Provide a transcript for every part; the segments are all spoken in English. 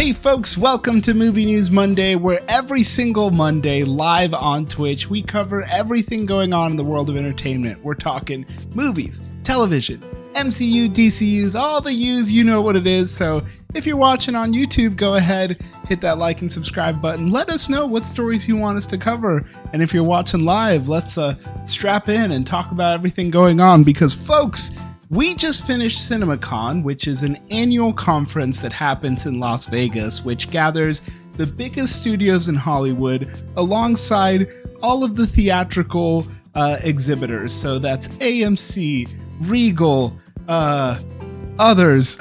Hey folks, welcome to Movie News Monday, where every single Monday, live on Twitch, we cover everything going on in the world of entertainment. We're talking movies, television, MCU, DCUs, all the U's, you know what it is. So if you're watching on YouTube, go ahead, hit that like and subscribe button. Let us know what stories you want us to cover. And if you're watching live, let's strap in and talk about everything going on, because folks, we just finished CinemaCon, which is an annual conference that happens in Las Vegas, which gathers the biggest studios in Hollywood alongside all of the theatrical exhibitors. So that's AMC, Regal, others,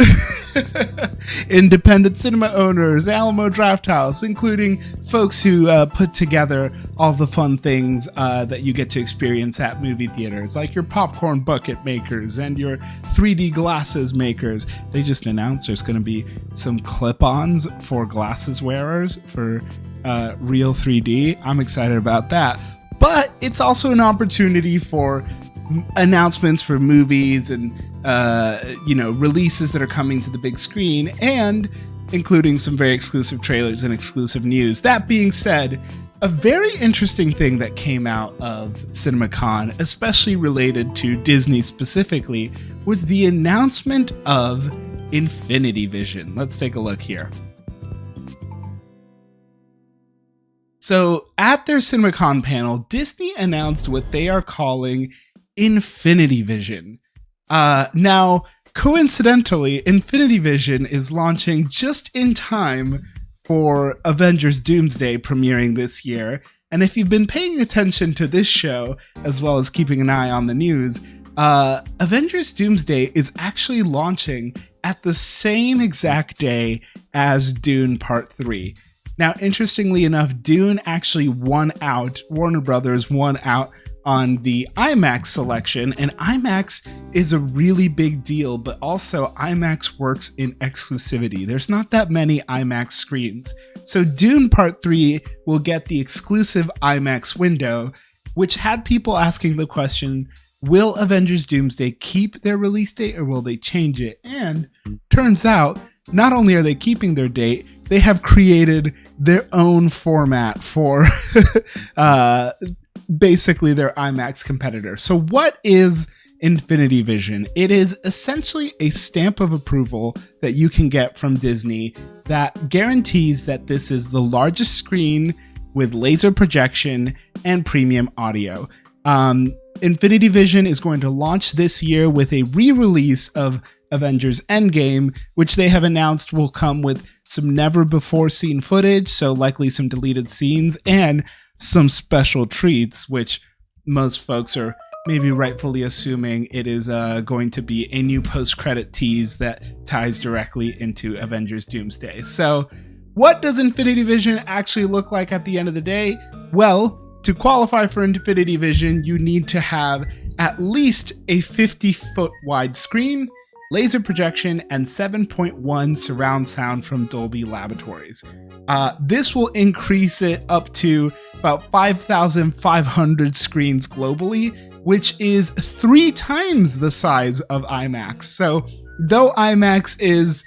independent cinema owners, Alamo Drafthouse, including folks who put together all the fun things that you get to experience at movie theaters, like your popcorn bucket makers and your 3D glasses makers. They just announced there's going to be some clip-ons for glasses wearers for real 3D. I'm excited about that. But it's also an opportunity for announcements for movies and releases that are coming to the big screen, and including some very exclusive trailers and exclusive news. That being said, a very interesting thing that came out of CinemaCon, especially related to Disney specifically, was the announcement of Infinity Vision. Let's take a look here. So at their CinemaCon panel, Disney announced what they are calling Infinity Vision. Now, coincidentally, Infinity Vision is launching just in time for Avengers Doomsday premiering this year. And if you've been paying attention to this show, as well as keeping an eye on the news, Avengers Doomsday is actually launching at the same exact day as Dune Part 3. Now, interestingly enough, Dune actually won out. Warner Brothers won out on the IMAX selection, and IMAX is a really big deal, but also IMAX works in exclusivity. There's not that many IMAX screens. So Dune Part 3 will get the exclusive IMAX window, which had people asking the question, will Avengers Doomsday keep their release date or will they change it? And turns out, not only are they keeping their date, they have created their own format for basically their IMAX competitor. So what is Infinity Vision? It is essentially a stamp of approval that you can get from Disney that guarantees that this is the largest screen with laser projection and premium audio. Infinity Vision is going to launch this year with a re-release of Avengers Endgame, which they have announced will come with some never-before-seen footage, so likely some deleted scenes, and some special treats, which most folks are maybe rightfully assuming it is going to be a new post-credit tease that ties directly into Avengers Doomsday. So what does Infinity Vision actually look like at the end of the day? Well, to qualify for Infinity Vision, you need to have at least a 50-foot wide screen, laser projection, and 7.1 surround sound from Dolby Laboratories. This will increase it up to about 5,500 screens globally, which is 3 times the size of IMAX. So though IMAX is,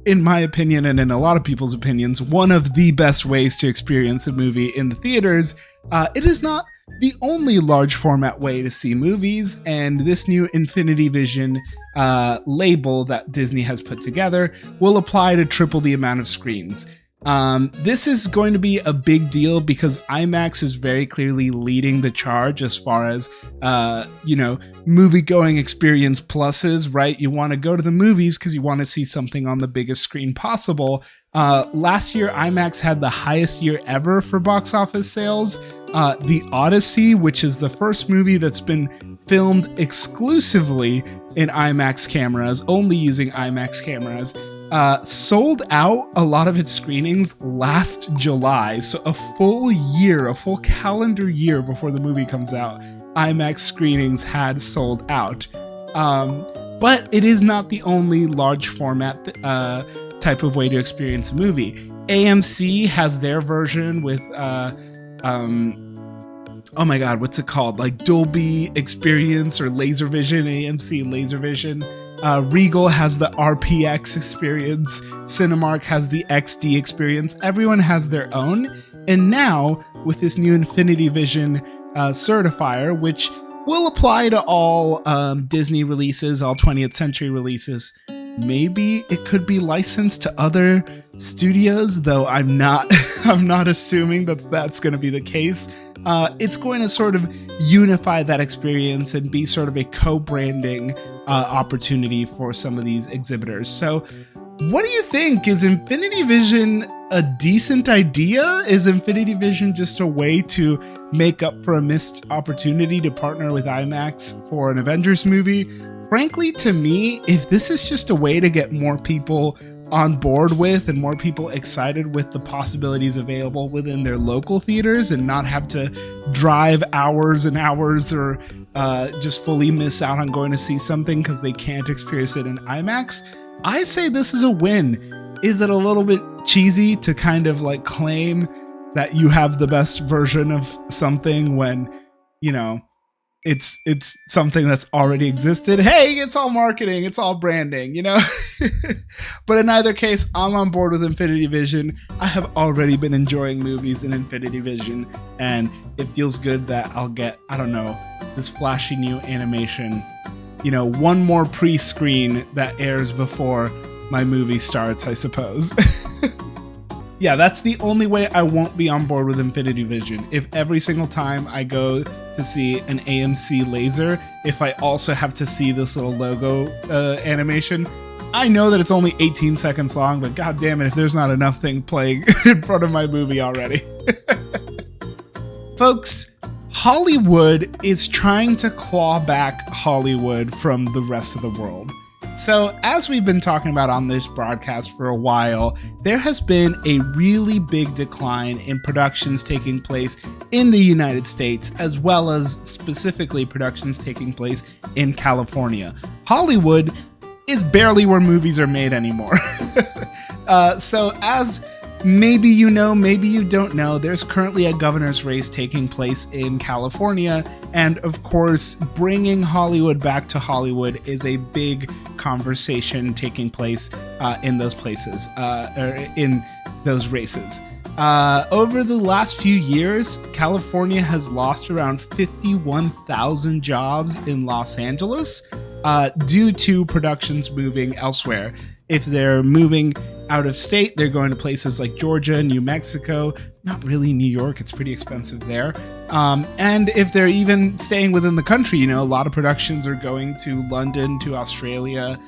in my opinion and in a lot of people's opinions, one of the best ways to experience a movie in the theaters, it is not the only large format way to see movies, and this new Infinity Vision label that Disney has put together will apply to triple the amount of screens. This is going to be a big deal because IMAX is very clearly leading the charge as far as, movie-going experience pluses, right? You want to go to the movies because you want to see something on the biggest screen possible. Last year, IMAX had the highest year ever for box office sales. The Odyssey, which is the first movie that's been filmed exclusively in IMAX cameras, only using IMAX cameras, sold out a lot of its screenings last July. So a full calendar year before the movie comes out, IMAX screenings had sold out. But it is not the only large format type of way to experience a movie. AMC has their version with oh my god, what's it called? Like Dolby Experience or Laser Vision, AMC Laser Vision. Regal has the RPX experience. Cinemark has the XD experience. Everyone has their own. And now, with this new Infinity Vision certifier, which will apply to all Disney releases, all 20th century releases, maybe it could be licensed to other studios, though I'm not I'm not assuming that's going to be the case. It's going to sort of unify that experience and be sort of a co-branding opportunity for some of these exhibitors. So what do you think? Is Infinity Vision a decent idea? Is Infinity Vision just a way to make up for a missed opportunity to partner with IMAX for an Avengers movie? Frankly, to me, if this is just a way to get more people on board with and more people excited with the possibilities available within their local theaters and not have to drive hours and hours or just fully miss out on going to see something because they can't experience it in IMAX, I say this is a win. Is it a little bit cheesy to kind of like claim that you have the best version of something when, you know, it's something that's already existed? Hey, it's all marketing, it's all branding, you know? But in either case, I'm on board with Infinity Vision. I have already been enjoying movies in Infinity Vision, and it feels good that I'll get, I don't know, this flashy new animation, you know, one more pre-screen that airs before my movie starts, I suppose. Yeah, that's the only way I won't be on board with Infinity Vision. If every single time I go to see an AMC laser, if I also have to see this little logo animation, I know that it's only 18 seconds long, but god damn it if there's not enough thing playing in front of my movie already. Folks, Hollywood is trying to claw back Hollywood from the rest of the world. So, as we've been talking about on this broadcast for a while, there has been a really big decline in productions taking place in the United States, as well as specifically productions taking place in California. Hollywood is barely where movies are made anymore. So, as maybe you know, maybe you don't know, there's currently a governor's race taking place in California, and of course, bringing Hollywood back to Hollywood is a big conversation taking place in those places, or in those races. Over the last few years, California has lost around 51,000 jobs in Los Angeles due to productions moving elsewhere. If they're moving out of state, they're going to places like Georgia, New Mexico, not really New York, it's pretty expensive there. And if they're even staying within the country, you know, a lot of productions are going to London, to Australia,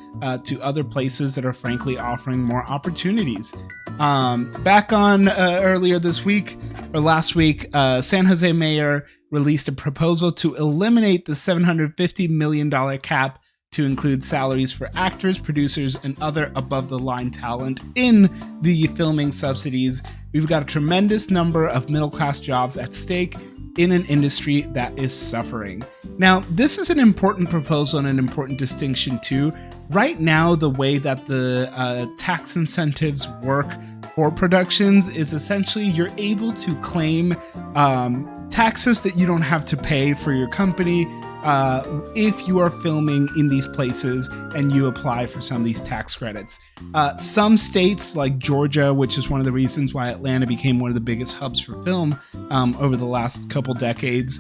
to other places that are frankly offering more opportunities. Back on earlier this week, or last week, San Jose Mayor released a proposal to eliminate the $750 million cap to include salaries for actors, producers, and other above-the-line talent in the filming subsidies. We've got a tremendous number of middle-class jobs at stake in an industry that is suffering. Now, this is an important proposal and an important distinction too. Right now, the way that the tax incentives work for productions is essentially you're able to claim taxes that you don't have to pay for your company if you are filming in these places and you apply for some of these tax credits. Some states like Georgia, which is one of the reasons why Atlanta became one of the biggest hubs for film over the last couple decades,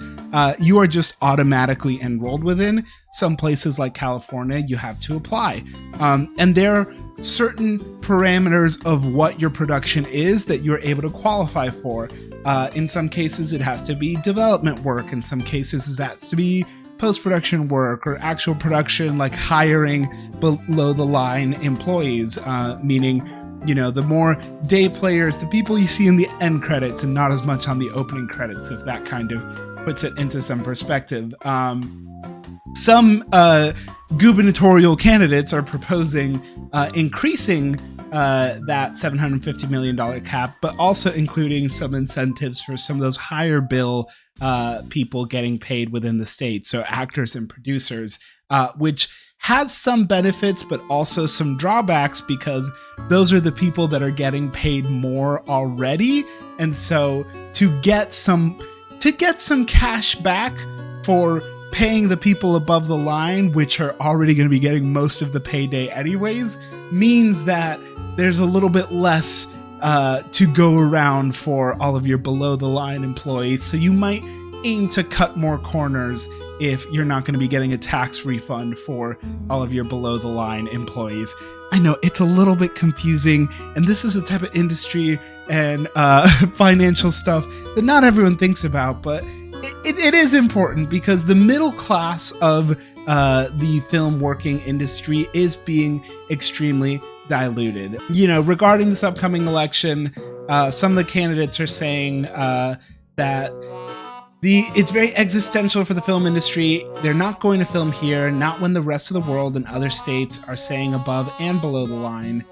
you are just automatically enrolled within. Some places like California, you have to apply. And there are certain parameters of what your production is that you're able to qualify for. In some cases, it has to be development work. In some cases, it has to be post-production work or actual production, like hiring below the line employees, meaning, you know, the more day players, the people you see in the end credits and not as much on the opening credits, if that kind of puts it into some perspective. Some gubernatorial candidates are proposing increasing that $750 million cap, but also including some incentives for some of those higher bill people getting paid within the state, so actors and producers, which has some benefits but also some drawbacks because those are the people that are getting paid more already, and so to get some cash back for paying the people above the line, which are already going to be getting most of the payday anyways, means that there's a little bit less to go around for all of your below the line employees. So you might aim to cut more corners if you're not going to be getting a tax refund for all of your below the line employees. I know it's a little bit confusing, and this is the type of industry and financial stuff that not everyone thinks about, but it is important because the middle class of the film working industry is being extremely diluted. You know, regarding this upcoming election, some of the candidates are saying that it's very existential for the film industry. They're not going to film here, not when the rest of the world and other states are saying above and below the line.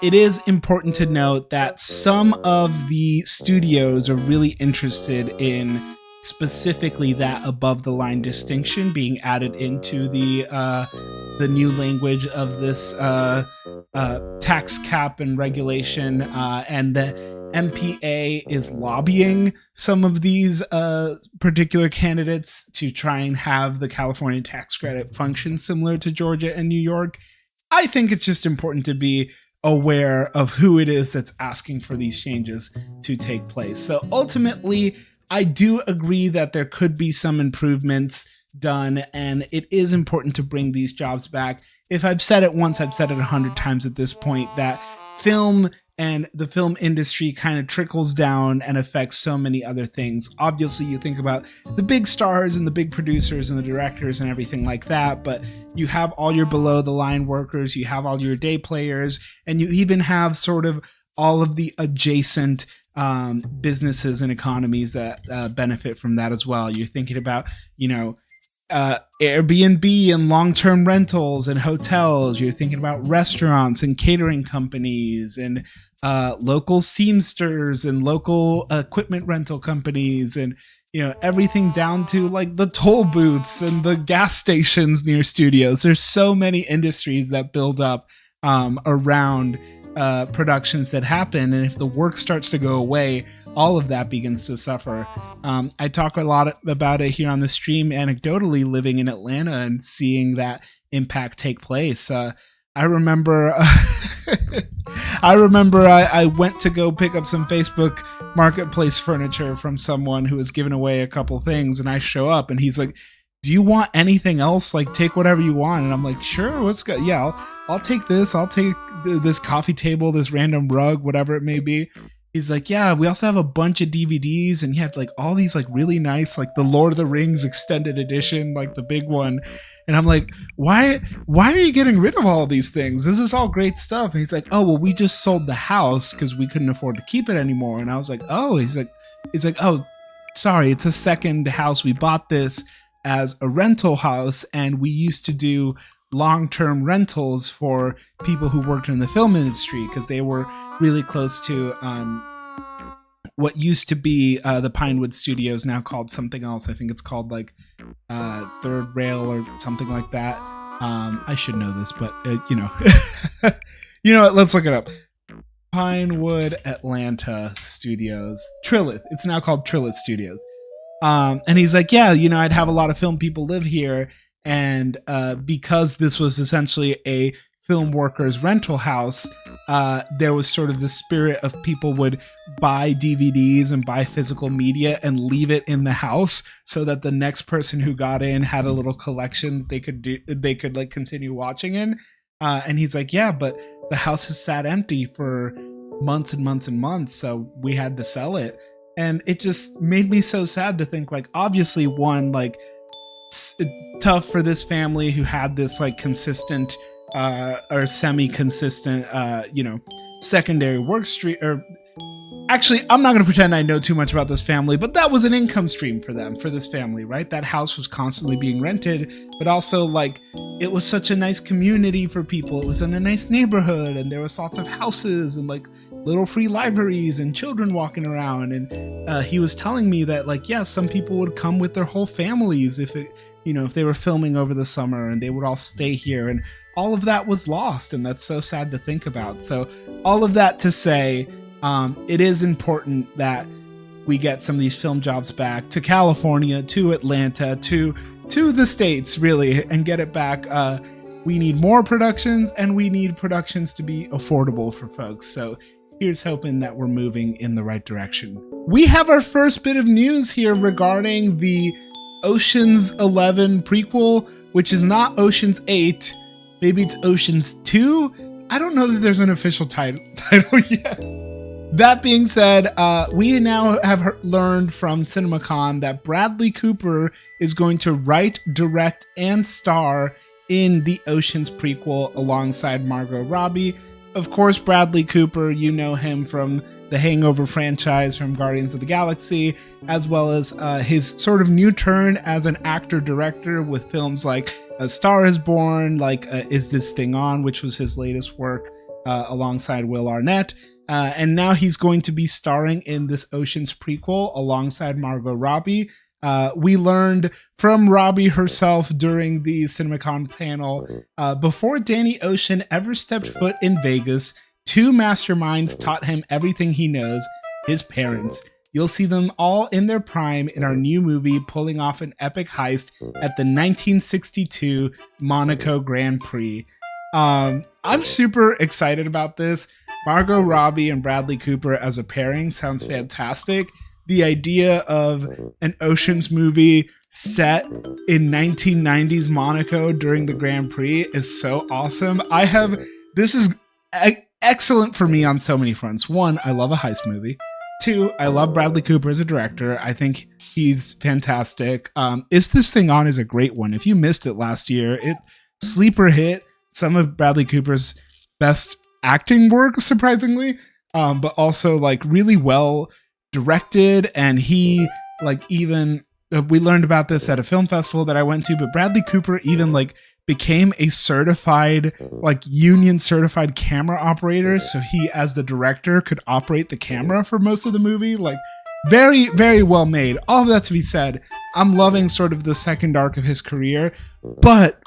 It is important to note that some of the studios are really interested in specifically that above the line distinction being added into the new language of this tax cap and regulation, and the MPA is lobbying some of these particular candidates to try and have the California tax credit function similar to Georgia and New York. I think it's just important to be aware of who it is that's asking for these changes to take place. So ultimately, I do agree that there could be some improvements done, and it is important to bring these jobs back. If I've said it once, I've said it 100 times at this point, that film and the film industry kind of trickles down and affects so many other things. Obviously, you think about the big stars and the big producers and the directors and everything like that, but you have all your below the line workers, you have all your day players, and you even have sort of all of the adjacent businesses and economies that benefit from that as well. You're thinking about, you know, Airbnb and long-term rentals and hotels. You're thinking about restaurants and catering companies and local seamsters and local equipment rental companies, and you know, everything down to like the toll booths and the gas stations near studios. There's so many industries that build up around productions that happen, and if the work starts to go away, all of that begins to suffer. I talk a lot about it here on the stream anecdotally, living in Atlanta and seeing that impact take place. I remember I went to go pick up some Facebook Marketplace furniture from someone who was giving away a couple things, and I show up and he's like, "Do you want anything else? Like, take whatever you want." And I'm like, "Sure, what's good? Yeah, I'll take this. I'll take this coffee table, this random rug, whatever it may be." He's like, "Yeah, we also have a bunch of DVDs," and he had like all these like really nice, like the Lord of the Rings extended edition, like the big one. And I'm like, why are you getting rid of all these things? This is all great stuff. And he's like, "Oh, well, we just sold the house because we couldn't afford to keep it anymore." And I was like, "Oh," he's like, "Oh, sorry, it's a second house. We bought this as a rental house, and we used to do long-term rentals for people who worked in the film industry because they were really close to what used to be the Pinewood Studios, now called something else. I think it's called like Third Rail or something like that. I should know this, but you know, you know what? Let's look it up. Pinewood Atlanta Studios, Trilith. It's now called Trilith Studios." And he's like, "Yeah, you know, I'd have a lot of film people live here. And because this was essentially a film workers rental house, there was sort of the spirit of people would buy DVDs and buy physical media and leave it in the house so that the next person who got in had a little collection they could like continue watching in." And he's like, "Yeah, but the house has sat empty for months and months and months, so we had to sell it." And it just made me so sad to think, like, obviously, one, like, it's tough for this family who had this like consistent or semi-consistent you know, secondary work stream. Or actually, I'm not going to pretend I know too much about this family, but that was an income stream for them, for this family, right? That house was constantly being rented, but also like it was such a nice community for people. It was in a nice neighborhood, and there was lots of houses and like little free libraries and children walking around. And he was telling me that, like, yeah, some people would come with their whole families if they were filming over the summer, and they would all stay here, and all of that was lost. And that's so sad to think about. So all of that to say, it is important that we get some of these film jobs back to California, to Atlanta, to the States, really, and get it back. We need more productions, and we need productions to be affordable for folks. So here's hoping that we're moving in the right direction. We have our first bit of news here regarding the Ocean's 11 prequel, which is not Ocean's 8. Maybe it's Ocean's 2. I don't know that there's an official title yet. That being said, we now have learned from CinemaCon that Bradley Cooper is going to write, direct, and star in the Ocean's prequel alongside Margot Robbie. Of course, Bradley Cooper, you know him from the Hangover franchise, from Guardians of the Galaxy, as well as his sort of new turn as an actor-director with films like A Star Is Born, like Is This Thing On?, which was his latest work alongside Will Arnett. And now he's going to be starring in this Ocean's prequel alongside Margot Robbie. We learned from Robbie herself during the CinemaCon panel, before Danny Ocean ever stepped foot in Vegas, two masterminds taught him everything he knows, his parents. You'll see them all in their prime in our new movie, pulling off an epic heist at the 1962 Monaco Grand Prix. I'm super excited about this. Margot Robbie and Bradley Cooper as a pairing sounds fantastic. The idea of an Ocean's movie set in 1990s Monaco during the Grand Prix is so awesome. This is excellent for me on so many fronts. One, I love a heist movie. Two, I love Bradley Cooper as a director. I think he's fantastic. Is This Thing On is a great one. If you missed it last year, it sleeper hit some of Bradley Cooper's best acting work, surprisingly, but also like really well directed. And he we learned about this at a film festival that I went to, but Bradley Cooper even became a certified, union certified camera operator. So he, as the director, could operate the camera for most of the movie. Very, very well made. All of that to be said, I'm loving sort of the second arc of his career, but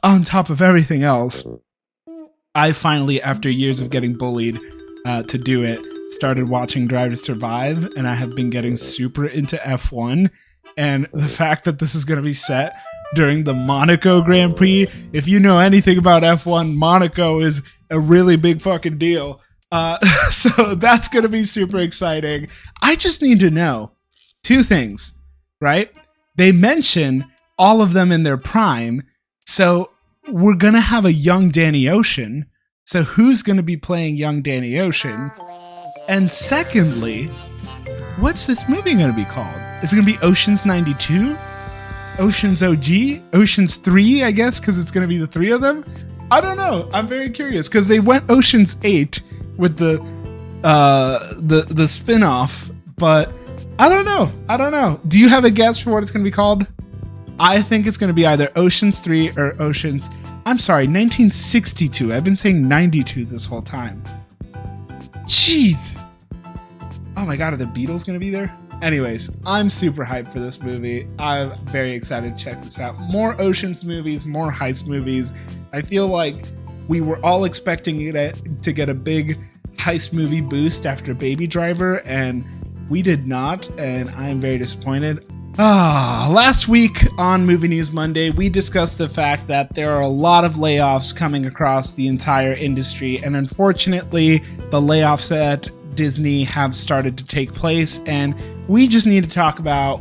on top of everything else, I finally, after years of getting bullied to do it, started watching Drive to Survive, and I have been getting super into F1. And the fact that this is going to be set during the Monaco Grand Prix, if you know anything about F1, Monaco is a really big fucking deal. So that's going to be super exciting. I just need to know two things, right? They mention all of them in their prime, so we're going to have a young Danny Ocean. So who's going to be playing young Danny Ocean? And secondly, what's this movie going to be called? Is it going to be Ocean's 92? Ocean's OG? Ocean's 3, I guess, because it's going to be the three of them? I don't know. I'm very curious, because they went Ocean's 8 with the spin-off, but I don't know. Do you have a guess for what it's going to be called? I think it's going to be either Ocean's 3 or 1962. I've been saying 92 this whole time. Jeez. Oh my god, are the Beatles going to be there? Anyways, I'm super hyped for this movie. I'm very excited to check this out. More Ocean's movies, more heist movies. I feel like we were all expecting it to get a big heist movie boost after Baby Driver, and we did not, and I'm very disappointed. Last week on Movie News Monday, we discussed the fact that there are a lot of layoffs coming across the entire industry, and unfortunately, the layoffs at Disney have started to take place, and we just need to talk about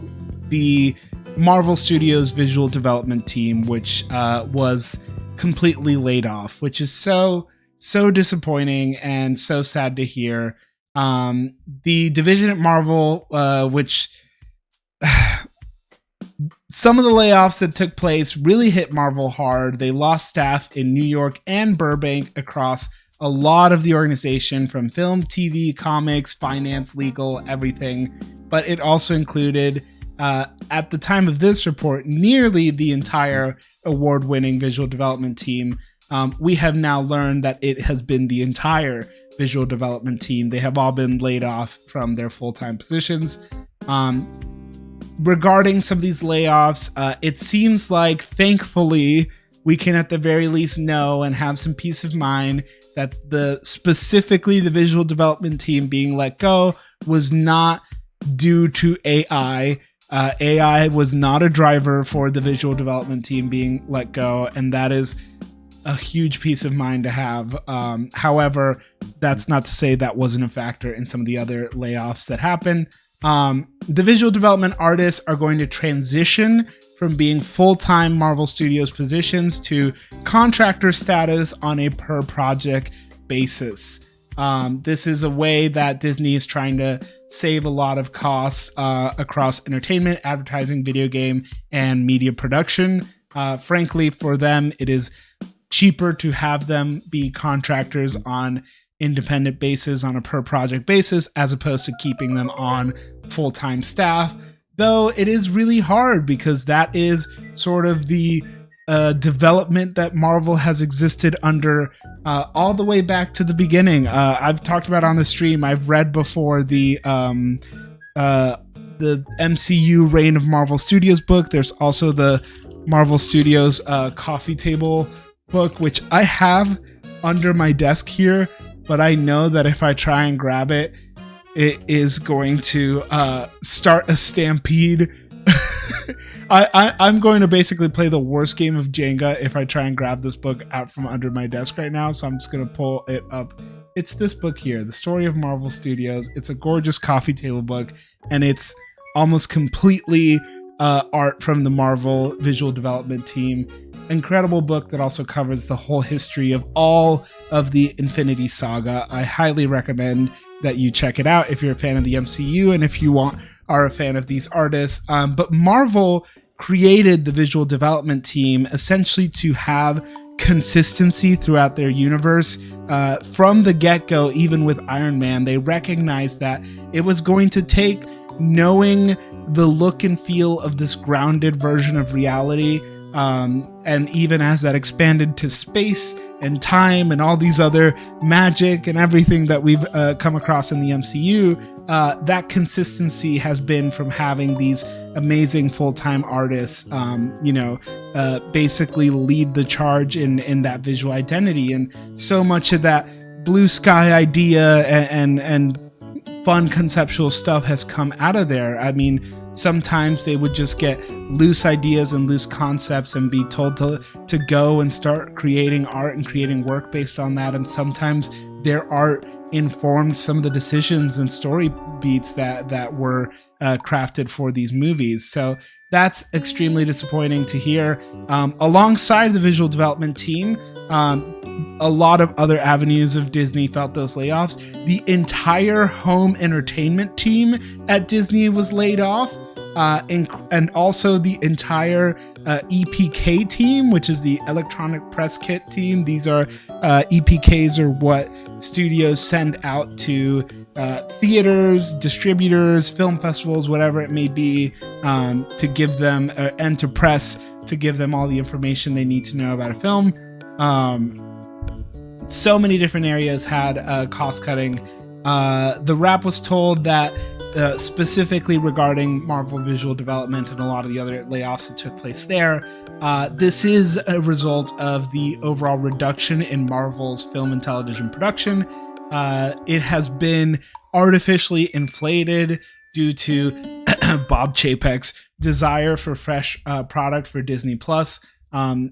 the Marvel Studios visual development team, which was completely laid off, which is so disappointing and so sad to hear. The division at Marvel, which some of the layoffs that took place really hit Marvel hard. They lost staff in New York and Burbank across a lot of the organization, from film, TV, comics, finance, legal, everything. But it also included, at the time of this report, nearly the entire award-winning visual development team. We have now learned that it has been the entire visual development team. They have all been laid off from their full-time positions. Regarding some of these layoffs, it seems like, thankfully, we can at the very least know and have some peace of mind that specifically the visual development team being let go was not due to AI. AI was not a driver for the visual development team being let go, and that is a huge peace of mind to have. However, that's not to say that wasn't a factor in some of the other layoffs that happened. The visual development artists are going to transition from being full-time Marvel Studios positions to contractor status on a per project basis. This is a way that Disney is trying to save a lot of costs across entertainment, advertising, video game, and media production. Frankly, for them, it is cheaper to have them be contractors on independent basis, on a per project basis, as opposed to keeping them on full-time staff. Though it is really hard because that is sort of the development that Marvel has existed under all the way back to the beginning. I've talked about on the stream, I've read before the MCU Reign of Marvel Studios book. There's also the Marvel Studios coffee table book, which I have under my desk here, but I know that if I try and grab it, it is going to start a stampede. I'm going to basically play the worst game of Jenga if I try and grab this book out from under my desk right now, so I'm just going to pull it up. It's this book here, The Story of Marvel Studios. It's a gorgeous coffee table book, and it's almost completely art from the Marvel visual development team. Incredible book that also covers the whole history of all of the Infinity Saga. I highly recommend that you check it out if you're a fan of the MCU and if you are a fan of these artists. But Marvel created the visual development team essentially to have consistency throughout their universe. From the get-go, even with Iron Man, they recognized that it was going to take knowing the look and feel of this grounded version of reality, and even as that expanded to space and time and all these other magic and everything that we've come across in the MCU, that consistency has been from having these amazing full-time artists, basically lead the charge in that visual identity. And so much of that blue sky idea and fun conceptual stuff has come out of there. I mean, sometimes they would just get loose ideas and loose concepts and be told to go and start creating art and creating work based on that. And sometimes their art informed some of the decisions and story beats that were crafted for these movies. So that's extremely disappointing to hear. Alongside the visual development team, a lot of other avenues of Disney felt those layoffs. The entire home entertainment team at Disney was laid off. And also the entire EPK team, which is the electronic press kit team. These are EPKs are what studios send out to theaters, distributors, film festivals, whatever it may be, to give them and to press to give them all the information they need to know about a film. So many different areas had cost cutting. The Wrap was told that specifically regarding Marvel visual development and a lot of the other layoffs that took place there, this is a result of the overall reduction in Marvel's film and television production. It has been artificially inflated due to Bob Chapek's desire for fresh product for Disney Plus.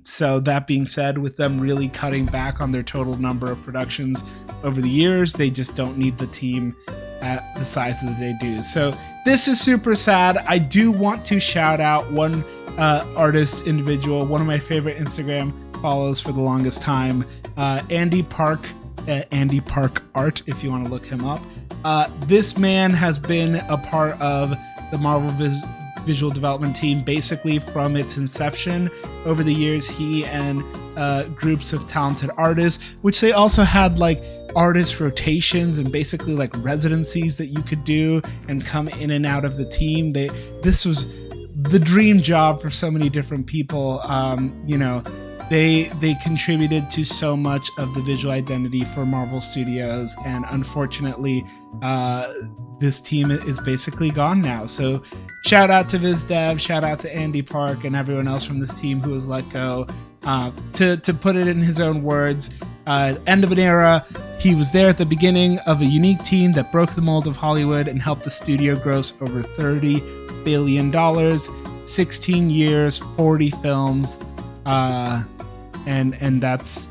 So that being said, with them really cutting back on their total number of productions over the years, they just don't need the team at the size that they do. So this is super sad. I do want to shout out one artist individual, one of my favorite Instagram follows for the longest time, Andy Park Art, if you want to look him up. This man has been a part of the Marvel visual development team basically from its inception. Over the years, he and groups of talented artists, which they also had like artist rotations and basically like residencies that you could do and come in and out of the team. This was the dream job for so many different people. They contributed to so much of the visual identity for Marvel Studios, and unfortunately, this team is basically gone now. So shout out to VizDev, shout out to Andy Park and everyone else from this team who was let go. To put it in his own words, End of an era. He was there at the beginning of a unique team that broke the mold of Hollywood and helped the studio gross over $30 billion, 16 years, 40 films, and that's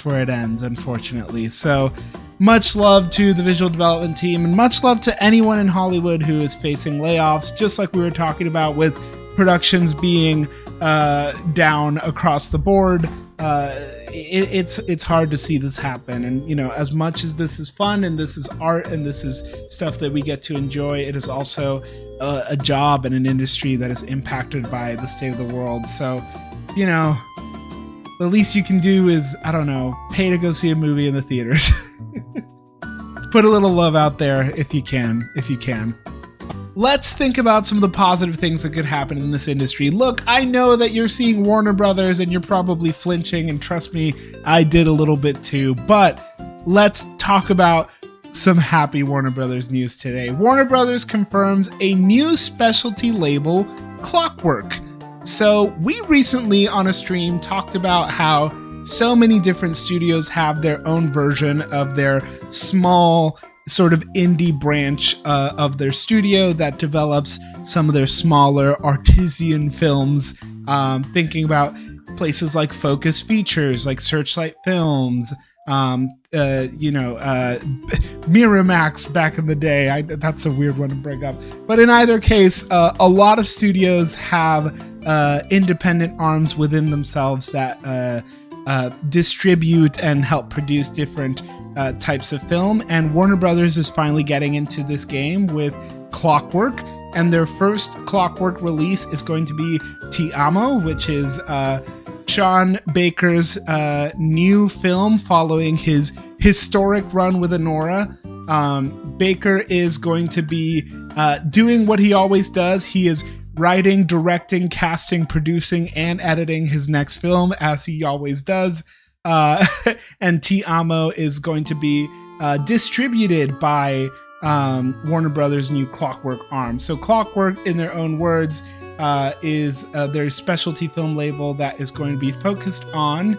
where it ends, unfortunately. So much love to the visual development team, and much love to anyone in Hollywood who is facing layoffs, just like we were talking about with productions being down across the board. It's hard to see this happen, and as much as this is fun and this is art and this is stuff that we get to enjoy, it is also a job and an industry that is impacted by the state of the world. So the least you can do is, I don't know, pay to go see a movie in the theaters. Put a little love out there if you can. Let's think about some of the positive things that could happen in this industry. Look, I know that you're seeing Warner Brothers and you're probably flinching, and trust me, I did a little bit too, but let's talk about some happy Warner Brothers news today. Warner Brothers confirms a new specialty label, Clockwork. So we recently on a stream talked about how so many different studios have their own version of their small sort of indie branch of their studio that develops some of their smaller artisan films, thinking about places like Focus Features, like Searchlight Films, Miramax back in the day. That's a weird one to bring up. But in either case, a lot of studios have independent arms within themselves that distribute and help produce different types of film, and Warner Brothers is finally getting into this game with Clockwork, and their first Clockwork release is going to be Ti Amo, which is Sean Baker's new film following his historic run with Anora. Baker is going to be doing what he always does. He is writing, directing, casting, producing, and editing his next film, as he always does. And Ti Amo is going to be distributed by Warner Brothers' new Clockwork arm. So Clockwork, in their own words, is their specialty film label that is going to be focused on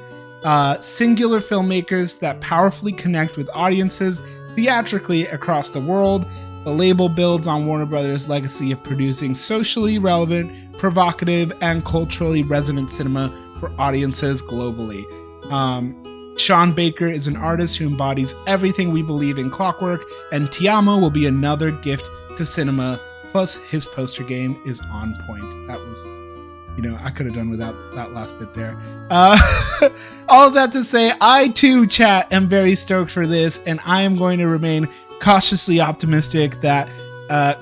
singular filmmakers that powerfully connect with audiences theatrically across the world. The label builds on Warner Brothers' legacy of producing socially relevant, provocative, and culturally resonant cinema for audiences globally. Sean Baker is an artist who embodies everything we believe in Clockwork, and Ti Amo will be another gift to cinema. Plus, his poster game is on point. That was, I could have done without that last bit there. All of that to say, I too, chat, am very stoked for this, and I am going to remain cautiously optimistic that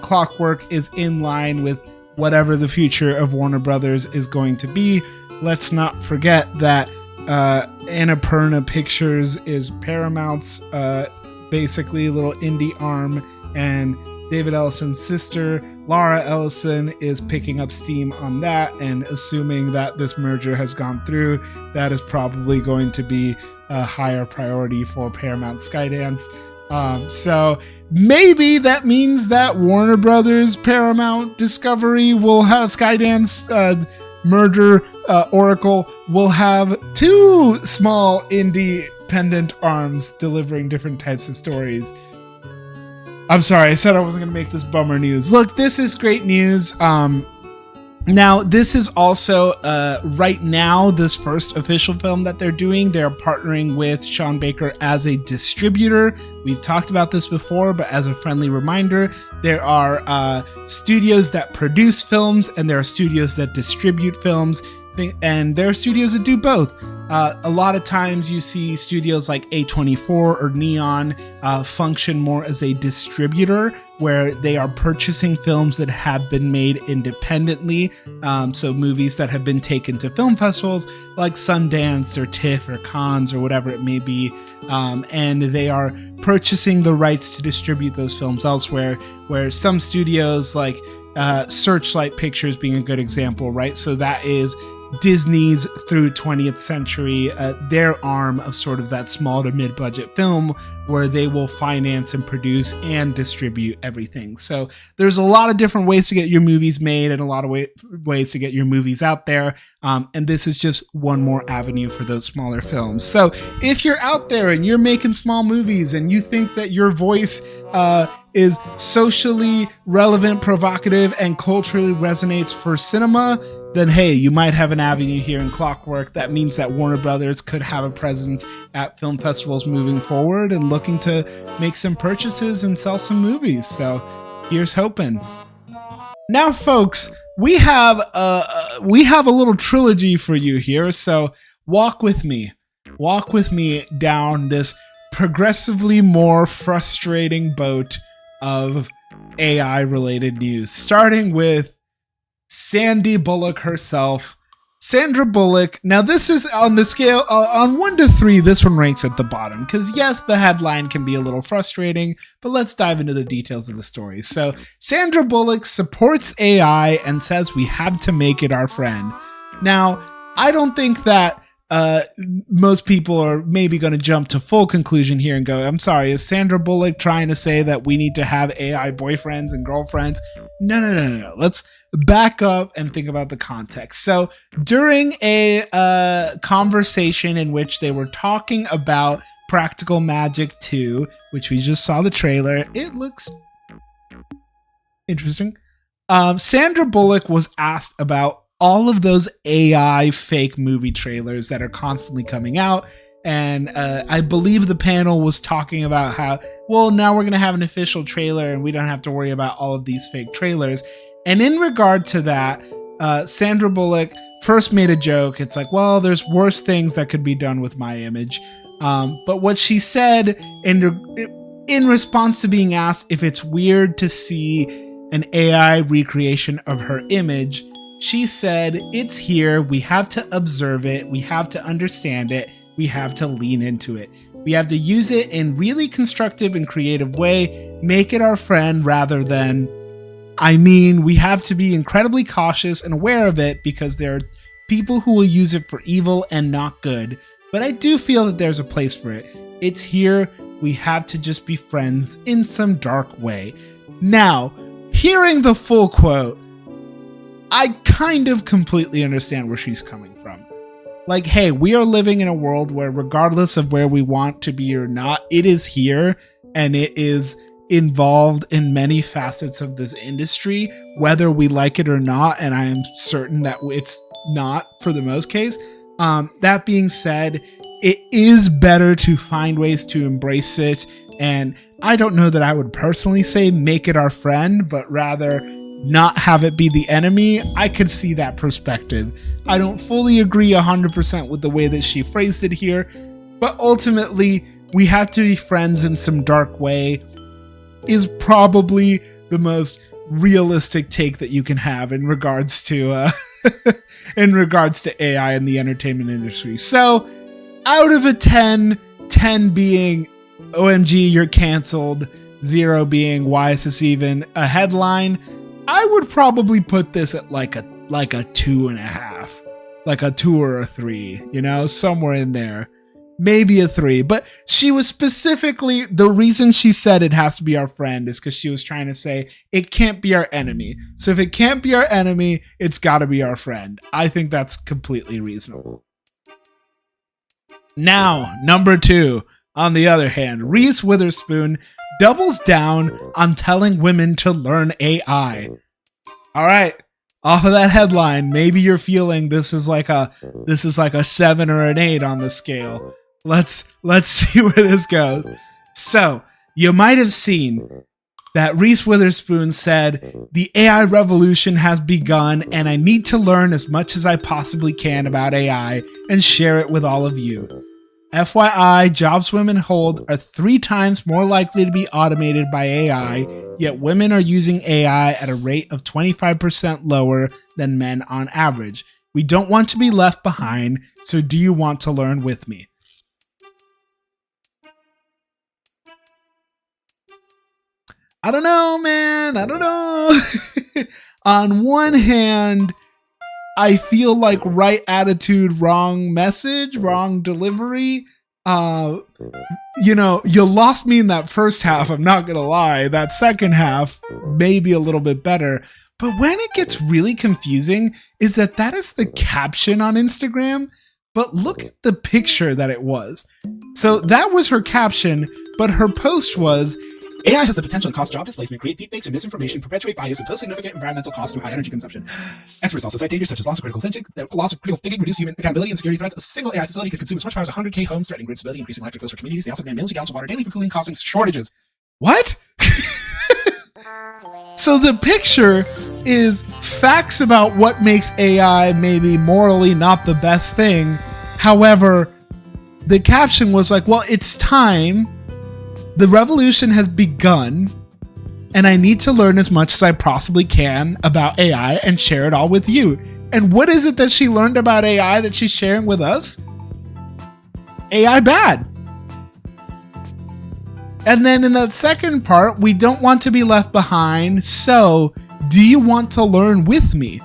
Clockwork is in line with whatever the future of Warner Brothers is going to be. Let's not forget that Annapurna Pictures is Paramount's basically little indie arm, and David Ellison's sister, Laura Ellison, is picking up steam on that, and assuming that this merger has gone through, that is probably going to be a higher priority for Paramount Skydance. So maybe that means that Warner Brothers, Paramount, Discovery will have Skydance, merger, Oracle will have two small independent arms delivering different types of stories. I'm sorry, I said I wasn't going to make this bummer news. Look, this is great news. Now, this is also, right now, this first official film that they're doing. They're partnering with Sean Baker as a distributor. We've talked about this before, but as a friendly reminder, there are studios that produce films, and there are studios that distribute films, and there are studios that do both. A lot of times you see studios like A24 or Neon function more as a distributor, where they are purchasing films that have been made independently. So movies that have been taken to film festivals like Sundance or TIFF or Cannes or whatever it may be. And they are purchasing the rights to distribute those films elsewhere, where some studios like Searchlight Pictures being a good example, right? So that is Disney's through 20th Century, their arm of sort of that small to mid-budget film where they will finance and produce and distribute everything. So there's a lot of different ways to get your movies made and a lot of ways to get your movies out there. And this is just one more avenue for those smaller films. So if you're out there and you're making small movies and you think that your voice is socially relevant, provocative, and culturally resonates for cinema, then hey, you might have an avenue here in Clockwork. That means that Warner Brothers could have a presence at film festivals moving forward and looking to make some purchases and sell some movies. So here's hoping. Now, folks, we have a little trilogy for you here. So walk with me down this progressively more frustrating boat of AI related news, starting with Sandy Bullock herself, Sandra Bullock. Now, this is on the scale on 1 to 3. This one ranks at the bottom because, yes, the headline can be a little frustrating, but let's dive into the details of the story. So, Sandra Bullock supports AI and says we have to make it our friend. Now, I don't think that most people are maybe going to jump to full conclusion here and go, I'm sorry, is Sandra Bullock trying to say that we need to have AI boyfriends and girlfriends? No. Let's back up and think about the context. So during a conversation in which they were talking about Practical Magic 2, which we just saw the trailer, it looks interesting. Sandra Bullock was asked about all of those AI fake movie trailers that are constantly coming out. And I believe the panel was talking about how, well, now we're going to have an official trailer and we don't have to worry about all of these fake trailers. And in regard to that, Sandra Bullock first made a joke. It's like, well, there's worse things that could be done with my image. But what she said in response to being asked if it's weird to see an AI recreation of her image, she said, it's here. We have to observe it. We have to understand it. We have to lean into it. We have to use it in really constructive and creative way, make it our friend rather than, we have to be incredibly cautious and aware of it because there are people who will use it for evil and not good. But I do feel that there's a place for it. It's here. We have to just be friends in some dark way. Now, hearing the full quote, I kind of completely understand where she's coming from. Like, hey, we are living in a world where regardless of where we want to be or not, it is here and it is involved in many facets of this industry, whether we like it or not. And I am certain that it's not for the most case. That being said, it is better to find ways to embrace it. And I don't know that I would personally say make it our friend, but rather not have it be the enemy. I could see that perspective. I don't fully agree 100% with the way that she phrased it here, but ultimately we have to be friends in some dark way is probably the most realistic take that you can have in regards to AI in the entertainment industry. So out of a 10 being OMG, you're canceled, 0 being why is this even a headline, I would probably put this at like a 2.5, like a 2 or a 3, somewhere in there, maybe a 3. But she was specifically, the reason she said it has to be our friend is because she was trying to say it can't be our enemy. So if it can't be our enemy, it's got to be our friend. I think that's completely reasonable. Now, number 2. On the other hand, Reese Witherspoon doubles down on telling women to learn AI. All right, off of that headline, maybe you're feeling this is like a 7 or an 8 on the scale. Let's see where this goes. So, you might have seen that Reese Witherspoon said, the AI revolution has begun and I need to learn as much as I possibly can about AI and share it with all of you. FYI, jobs women hold are 3 times more likely to be automated by AI, yet women are using AI at a rate of 25% lower than men on average. We don't want to be left behind, so do you want to learn with me? I don't know, man. I don't know. On one hand, I feel like right attitude, wrong message, wrong delivery. On you know, you lost me in that first half. I'm not going to lie. That second half, maybe a little bit better. But when it gets really confusing is that is the caption on Instagram. But look at the picture that it was. So that was her caption, but her post was, AI has the potential to cause job displacement, create deepfakes and misinformation, perpetuate bias, and pose significant environmental costs through high energy consumption. Experts also cite dangers such as loss of critical thinking, reduced human accountability, and security threats. A single AI facility could consume as much power as 100K homes, threatening grid stability, increasing electric bills for communities. They also demand millions of gallons of water daily for cooling, causing shortages. What? So the picture is facts about what makes AI maybe morally not the best thing. However, the caption was like, well, it's time. The revolution has begun, and I need to learn as much as I possibly can about AI and share it all with you. And what is it that she learned about AI that she's sharing with us? AI bad. And then in that second part, we don't want to be left behind. So do you want to learn with me?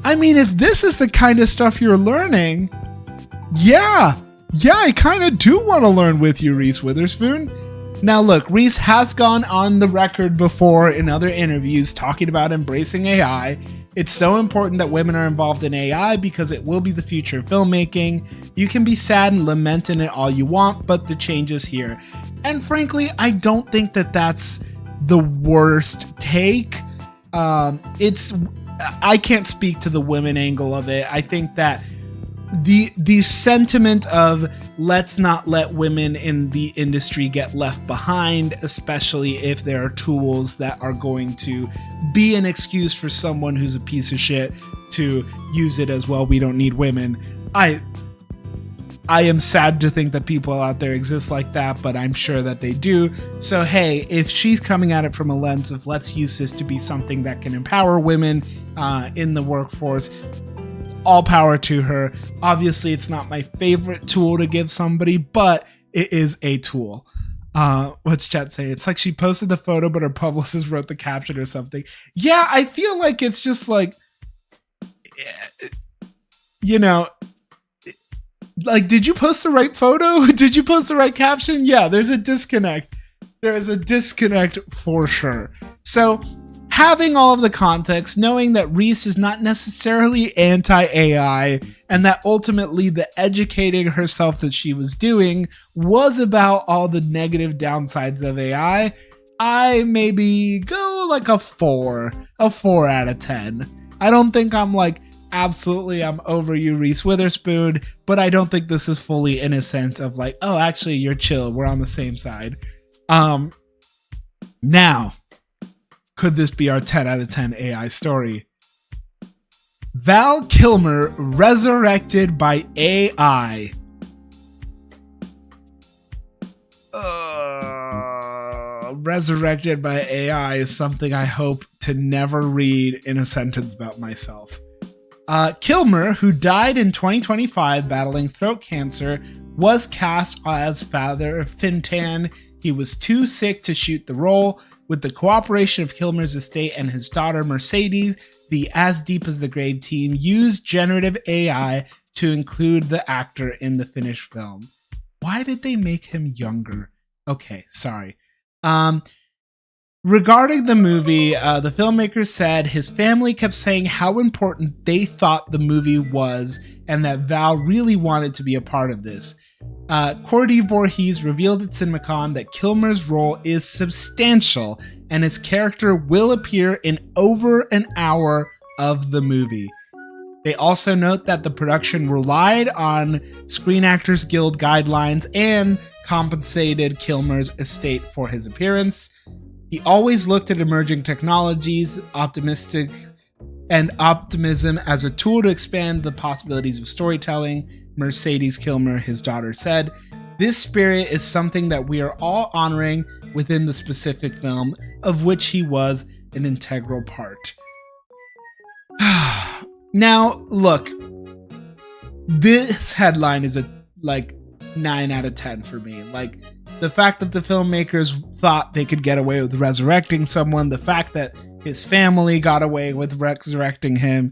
I mean, if this is the kind of stuff you're learning, yeah, I kind of do want to learn with you, Reese Witherspoon. Now look, Reese has gone on the record before in other interviews talking about embracing AI. It's so important that women are involved in AI because it will be the future of filmmaking. You can be sad and lament in it all you want, but the change is here. And frankly, I don't think that that's the worst take. I can't speak to the women angle of it. I think that the sentiment of let's not let women in the industry get left behind, especially if there are tools that are going to be an excuse for someone who's a piece of shit to use it as well. We don't need women. I am sad to think that people out there exist like that, but I'm sure that they do. So, hey, if she's coming at it from a lens of let's use this to be something that can empower women in the workforce, all power to her. Obviously, it's not my favorite tool to give somebody, but it is a tool. What's chat saying? It's like she posted the photo, but her publicist wrote the caption or something. Yeah, I feel like it's just like, you know, like, did you post the right photo? Did you post the right caption? Yeah, there's a disconnect. There is a disconnect for sure. So, having all of the context, knowing that Reese is not necessarily anti-AI, and that ultimately the educating herself that she was doing was about all the negative downsides of AI, I maybe go like a 4 out of 10. I don't think I'm like, absolutely, I'm over you, Reese Witherspoon, but I don't think this is fully innocent of like, oh, actually, you're chill. We're on the same side. Now, could this be our 10 out of 10 AI story? Val Kilmer resurrected by AI. Resurrected by AI is something I hope to never read in a sentence about myself. Kilmer, who died in 2025 battling throat cancer, was cast as Father Fintan. He was too sick to shoot the role. With the cooperation of Kilmer's estate and his daughter Mercedes, the As Deep as the Grave team used generative AI to include the actor in the finished film. Why did they make him younger? Okay, sorry. Regarding the movie, the filmmakers said his family kept saying how important they thought the movie was and that Val really wanted to be a part of this. Cordy Voorhees revealed at CinemaCon that Kilmer's role is substantial and his character will appear in over an hour of the movie. They also note that the production relied on Screen Actors Guild guidelines and compensated Kilmer's estate for his appearance. He always looked at emerging technologies, optimism as a tool to expand the possibilities of storytelling. Mercedes Kilmer, his daughter, said, "This spirit is something that we are all honoring within the specific film, of which he was an integral part." Now, look, this headline is a 9 out of 10 for me. Like, the fact that the filmmakers thought they could get away with resurrecting someone, the fact that his family got away with resurrecting him,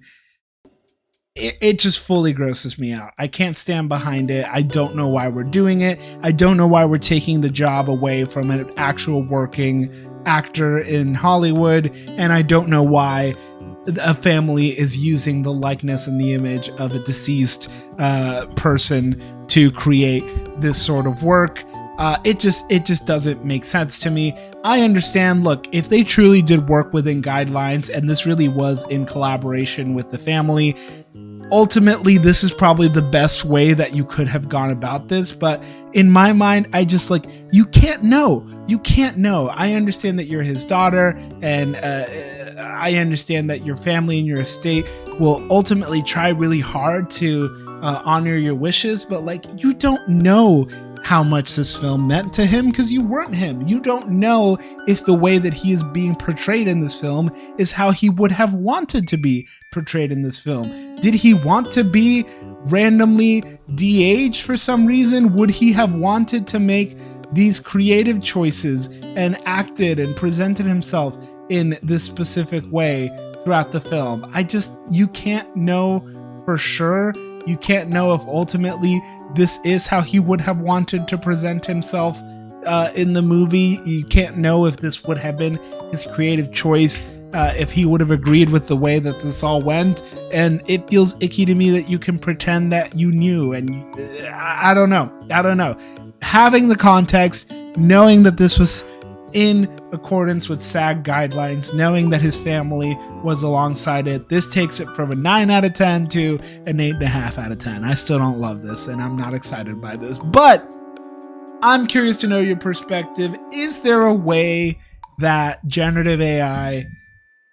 it just fully grosses me out. I can't stand behind it. I don't know why we're doing it. I don't know why we're taking the job away from an actual working actor in Hollywood. And I don't know why a family is using the likeness and the image of a deceased person to create this sort of work. It just doesn't make sense to me. I understand, look, if they truly did work within guidelines and this really was in collaboration with the family, ultimately this is probably the best way that you could have gone about this. But in my mind, I just you can't know. I understand that you're his daughter, and I understand that your family and your estate will ultimately try really hard to honor your wishes, but you don't know how much this film meant to him because you weren't him. You don't know if the way that he is being portrayed in this film is how he would have wanted to be portrayed in this film. Did he want to be randomly de-aged for some reason? Would he have wanted to make these creative choices and acted and presented himself in this specific way throughout the film? You can't know for sure. You can't know if ultimately this is how he would have wanted to present himself in the movie. You can't know if this would have been his creative choice, if he would have agreed with the way that this all went. And it feels icky to me that you can pretend that you knew. And I don't know. Having the context, knowing that this was in accordance with SAG guidelines, knowing that his family was alongside it, this takes it from a 9 out of 10 to an 8.5 out of 10. I still don't love this, and I'm not excited by this, but I'm curious to know your perspective. Is there a way that generative AI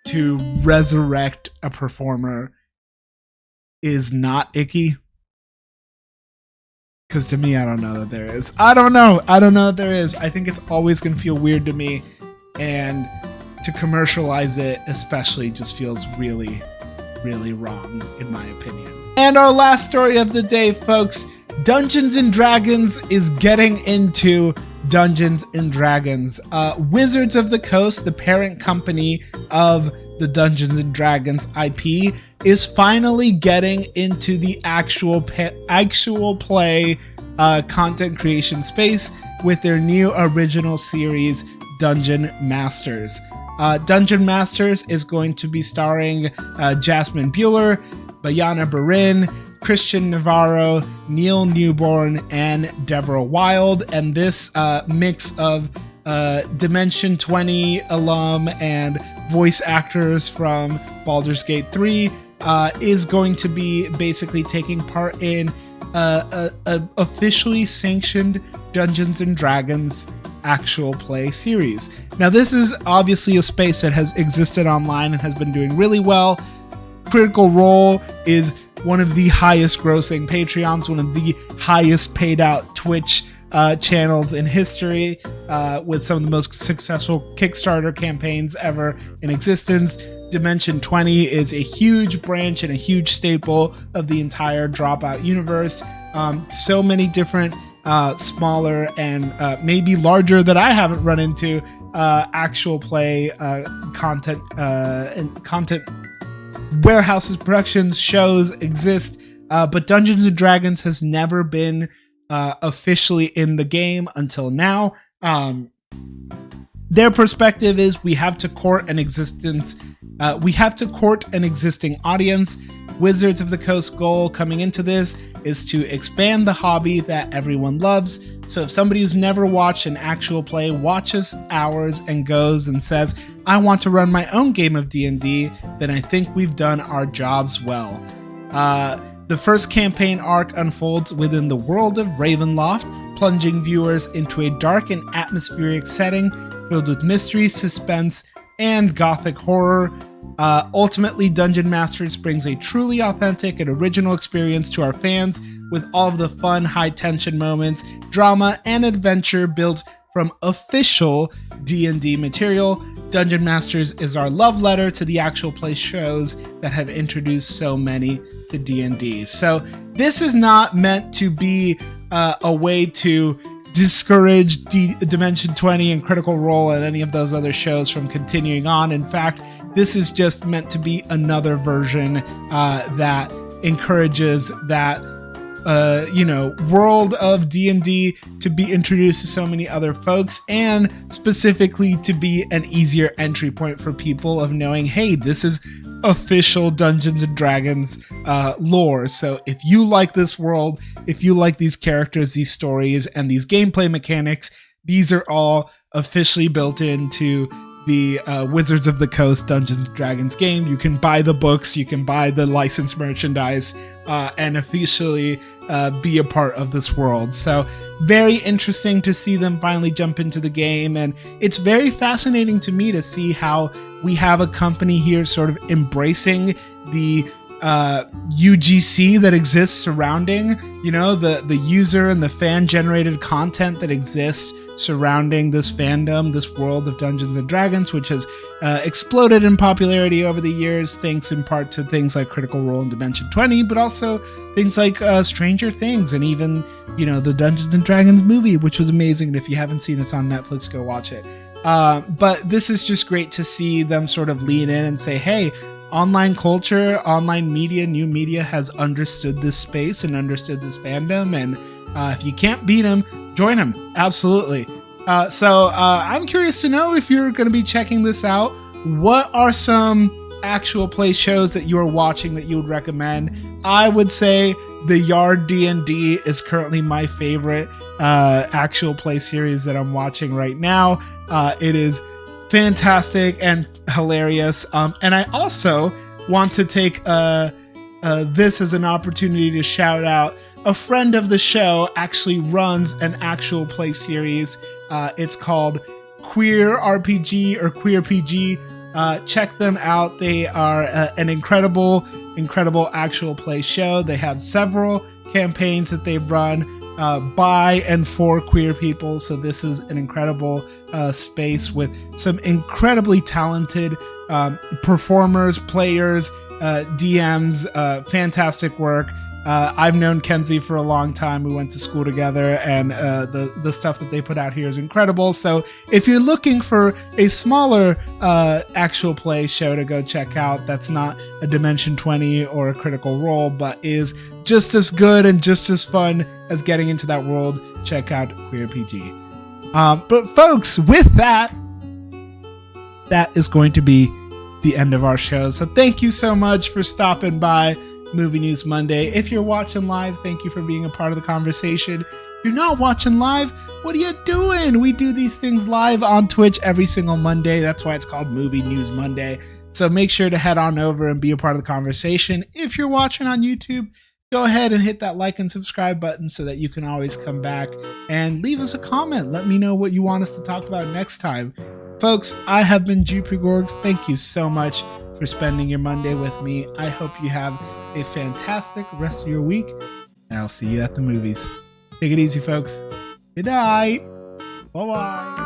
to resurrect a performer is not icky? Because to me, I don't know that there is. I don't know that there is. I think it's always going to feel weird to me. And to commercialize it especially just feels really, really wrong, in my opinion. And our last story of the day, folks. Dungeons & Dragons is getting into Dungeons & Dragons. Wizards of the Coast, the parent company of the Dungeons & Dragons IP, is finally getting into the actual play content creation space with their new original series, Dungeon Masters. Dungeon Masters is going to be starring Jasmine Bueller, Bayana Barin, Christian Navarro, Neil Newborn, and Deborah Wild. And this mix of Dimension 20 alum and voice actors from Baldur's Gate 3 is going to be basically taking part in a officially sanctioned Dungeons & Dragons actual play series. Now, this is obviously a space that has existed online and has been doing really well. Critical Role is one of the highest grossing Patreons, one of the highest paid out Twitch channels in history, with some of the most successful Kickstarter campaigns ever in existence. Dimension 20 is a huge branch and a huge staple of the entire Dropout universe. So many different smaller and maybe larger that I haven't run into actual play content and content warehouses, productions, shows exist, but Dungeons & Dragons has never been officially in the game until now. Their perspective is we have to court an existing audience. Wizards of the Coast goal coming into this is to expand the hobby that everyone loves. So if somebody who's never watched an actual play watches ours and goes and says, I want to run my own game of D&D, then I think we've done our jobs well. The first campaign arc unfolds within the world of Ravenloft, plunging viewers into a dark and atmospheric setting filled with mystery, suspense, and gothic horror. Ultimately, Dungeon Masters brings a truly authentic and original experience to our fans, with all of the fun, high-tension moments, drama, and adventure built from official D&D material. Dungeon Masters is our love letter to the actual play shows that have introduced so many to D&D. So this is not meant to be a way to discourage Dimension 20 and Critical Role and any of those other shows from continuing on. In fact, this is just meant to be another version that encourages that world of D&D to be introduced to so many other folks, and specifically to be an easier entry point for people of knowing, hey, this is official Dungeons and Dragons lore. So if you like this world, if you like these characters, these stories, and these gameplay mechanics, these are all officially built into the Wizards of the Coast Dungeons & Dragons game. You can buy the books, you can buy the licensed merchandise, and officially be a part of this world. So very interesting to see them finally jump into the game, and it's very fascinating to me to see how we have a company here sort of embracing the UGC that exists surrounding, the user and the fan generated content that exists surrounding this fandom, this world of Dungeons and Dragons, which has exploded in popularity over the years, thanks in part to things like Critical Role and Dimension 20, but also things like Stranger Things, and even, the Dungeons and Dragons movie, which was amazing. And if you haven't seen it, it's on Netflix, go watch it. But this is just great to see them sort of lean in and say, hey, online culture, online media, new media has understood this space and understood this fandom. And if you can't beat them, join them. Absolutely. So I'm curious to know if you're going to be checking this out. What are some actual play shows that you are watching that you would recommend? I would say the Yard D&D is currently my favorite actual play series that I'm watching right now. It is fantastic and hilarious. And I also want to take this as an opportunity to shout out a friend of the show actually runs an actual play series. It's called Queer RPG or Queer PG. Check them out. They are an incredible actual play show. They have several campaigns that they've run by and for queer people. So this is an incredible space with some incredibly talented performers, players, DMs, fantastic work. I've known Kenzie for a long time. We went to school together, and the stuff that they put out here is incredible. So if you're looking for a smaller actual play show to go check out, that's not a Dimension 20 or a Critical Role, but is just as good and just as fun as getting into that world, check out Queer PG. But folks, with that is going to be the end of our show. So thank you so much for stopping by Movie News Monday. If you're watching live, thank you for being a part of the conversation. If you're not watching live, what are you doing? We do these things live on Twitch every single Monday. That's why it's called Movie News Monday. So make sure to head on over and be a part of the conversation. If you're watching on YouTube, go ahead and hit that like and subscribe button so that you can always come back and leave us a comment. Let me know what you want us to talk about next time. Folks, I have been Jupigorgs. Thank you so much for spending your Monday with me. I hope you have a fantastic rest of your week, and I'll see you at the movies. Take it easy, folks. Good night. Bye-bye.